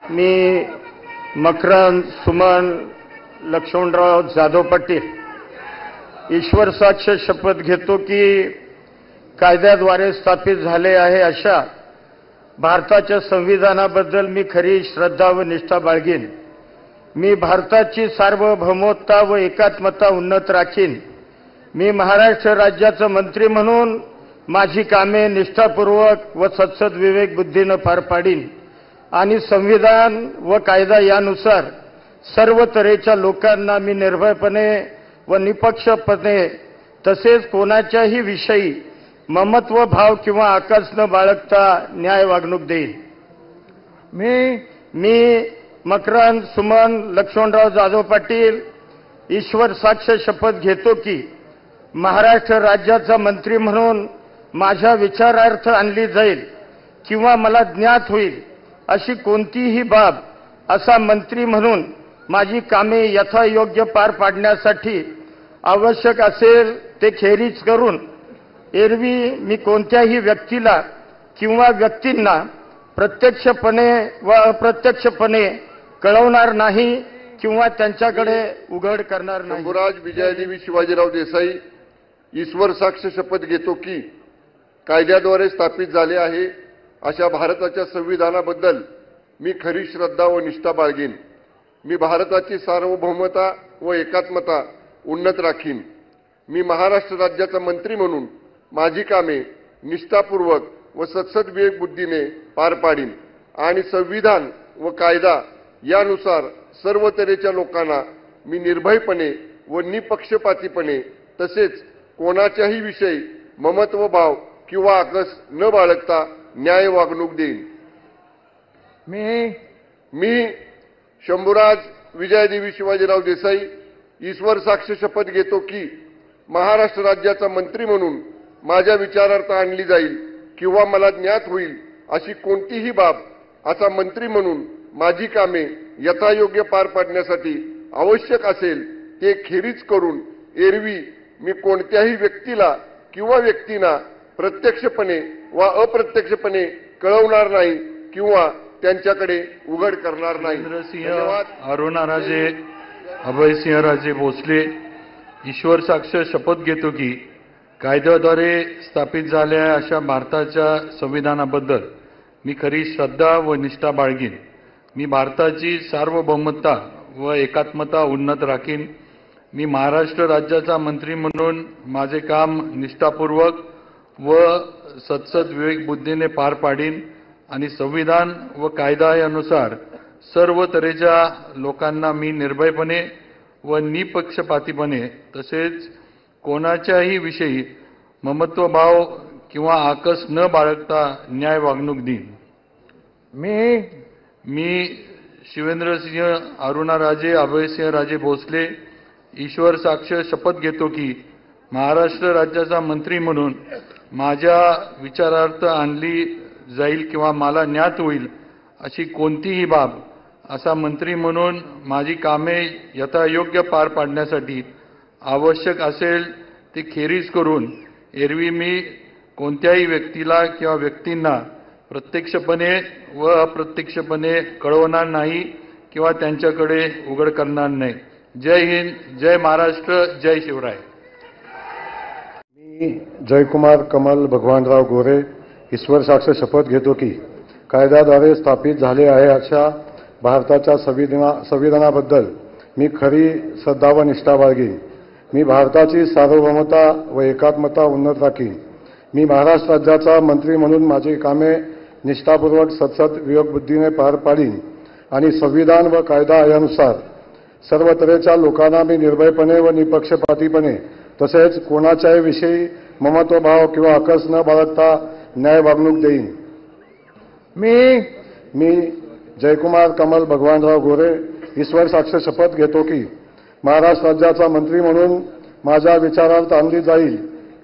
मी मकरंद सुमन लक्ष्मणराव जाधव पाटील ईश्वर साक्ष शपथ घेतो की कायद्याद्वारे स्थापित झाले आहे अशा भारताच्या संविधानाबद्दल मी खरी श्रद्धा व निष्ठा बाळगीन। मी भारताची सार्वभौमता व एकात्मता उन्नत राखीन। मी महाराष्ट्र राज्याचा मंत्री म्हणून माझी कामे निष्ठापूर्वक व सत्सद विवेक बुद्धीने पार पाडीन आणि संविधान व कायदा यानुसार सर्व तऱ्हेच्या लोकांना मी निर्भयपणे व निपक्षपणे तसेच कोणाच्याही विषयी ममत्व भाव किंवा आकस न बाळगता न्याय वागणूक देईन। मी मकरंद सुमन लक्ष्मणराव जाधव पाटील ईश्वर साक्ष शपथ घेतो की महाराष्ट्र राज्याचा मंत्री म्हणून माझ्या विचारार्थ आणली जाईल किंवा मला ज्ञात होईल अशी कोणतीही बाब असा मंत्री म्हणून माझी कामे यथायोग्य पार पाडण्यासाठी आवश्यक असेल ते खेरीज करून एरवी मी कोणत्याही व्यक्तीला किंवा व्यक्तींना प्रत्यक्षपणे व अप्रत्यक्षपणे कळवणार नाही किंवा त्यांच्याकडे उघड करणार नाही। शंभूराज विजयदेवी शिवाजीराव देसाई ईश्वर साक्ष शपथ घेतो की कायद्याद्वारे स्थापित झाले आहे अशा भारताच्या संविधानाबद्दल मी खरी श्रद्धा व निष्ठा बाळगीन। मी भारताची सार्वभौमता व एकात्मता उन्नत राखीन। मी महाराष्ट्र राज्याचा मंत्री म्हणून माझी कामे निष्ठापूर्वक व सत्सद विवेक बुद्धीने पार पाडीन आणि संविधान व कायदा यानुसार सर्व तऱ्हेच्या लोकांना मी निर्भयपणे व निपक्षपातीपणे तसेच कोणाच्याही विषयी ममत्व भाव किंवा आकस न बाळगता न्याय वागणूक देईन। मी शंभूराज विजयदेवी शिवाजीराव देसाई ईश्वर साक्ष शपथ घेतो की महाराष्ट्र राज्याचा मंत्री म्हणून माझ्या विचारार्थ आणली जाईल किंवा मला ज्ञात होईल अशी कोणतीही बाब असा मंत्री म्हणून माझी कामे यथायोग्य पार पाडण्यासाठी आवश्यक असेल ते खेरीज करून एरवी मी कोणत्याही व्यक्तीला किंवा व्यक्तींना प्रत्यक्षपणे व अप्रत्यक्षपणे कळवणार नाही किंवा त्यांच्याकडे उघड करणार नाही। धन्यवाद। अरुणाराजे अभयसिंहराजे भोसले ईश्वर साक्ष शपथ घेतो की कायद्याद्वारे स्थापित झालेल्या अशा भारताच्या संविधानाबद्दल मी खरी श्रद्धा व निष्ठा बाळगीन। मी भारताची सार्वभौमता व एकात्मता उन्नत राखीन। मी महाराष्ट्र राज्याचा मंत्री म्हणून माझे काम निष्ठापूर्वक व सत्सद विवेक बुद्धीने पार पाडीन आणि संविधान व कायदा यानुसार सर्व तऱ्हेच्या लोकांना मी निर्भयपणे व निपक्षपातीपणे तसेच कोणाच्याही विषयी ममत्व भाव किंवा आकस न बाळगता न्याय वागणूक देईन। मी शिवेंद्रसिंह अरुणाराजे अभयसिंहराजे भोसले ईश्वर साक्ष शपथ घेतो की महाराष्ट्र राज्याचा मंत्री म्हणून माझ्या विचारार्थ आणली जाईल किंवा मला ज्ञात होईल अशी कोणतीही बाब असा मंत्री म्हणून माझी कामे यथायोग्य पार पाडण्यासाठी आवश्यक असेल ते खेरीज करून एरवी मी कोणत्याही व्यक्तीला किंवा व्यक्तींना प्रत्यक्षपणे व अप्रत्यक्षपणे कळवणार नाही किंवा त्यांच्याकडे उघड करणार नाही। जय हिंद, जय महाराष्ट्र, जय शिवराय। मी जयकुमार कमल भगवानराव गोरे ईश्वर साक्ष शपथ घेतो की कायद्याद्वारे स्थापित झाले आहे अशा भारताच्या संविधानाबद्दल मी खरी श्रद्धा व निष्ठा बाळगीन। मी भारताची सार्वभौमता व एकात्मता उन्नत राखीन। मी महाराष्ट्र राज्याचा मंत्री म्हणून माझी कामे निष्ठापूर्वक सत्सद विवेक बुद्धीने पार पाडीन आणि संविधान व कायदा यानुसार सर्व तऱ्हेच्या लोकांना मी निर्भयपणे व निपक्षपातीपणे तसेच कोणाच्याही विषयी ममत्व भाव किंवा आकस न बाळगता न्याय वागणूक देईन। मी जयकुमार कमल भगवानराव गोरे ईश्वर साक्ष शपथ घेतो की महाराष्ट्र राज्याचा मंत्री म्हणून माझ्या विचारार्थ आणली जाईल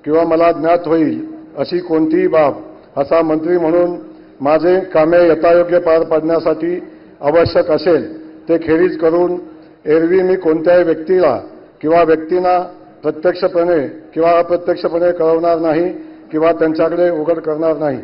किंवा मला ज्ञात होईल अशी कोणतीही बाब असा मंत्री म्हणून माझे कामे यथायोग्य पार पाडण्यासाठी आवश्यक असेल ते खेरीज करून एरवी मी कोणत्याही व्यक्तीला किंवा व्यक्तींना प्रत्यक्षपणे किंवा अप्रत्यक्षपणे कळवणार नाही किंवा त्यांच्याकडे उघड करणार नाही।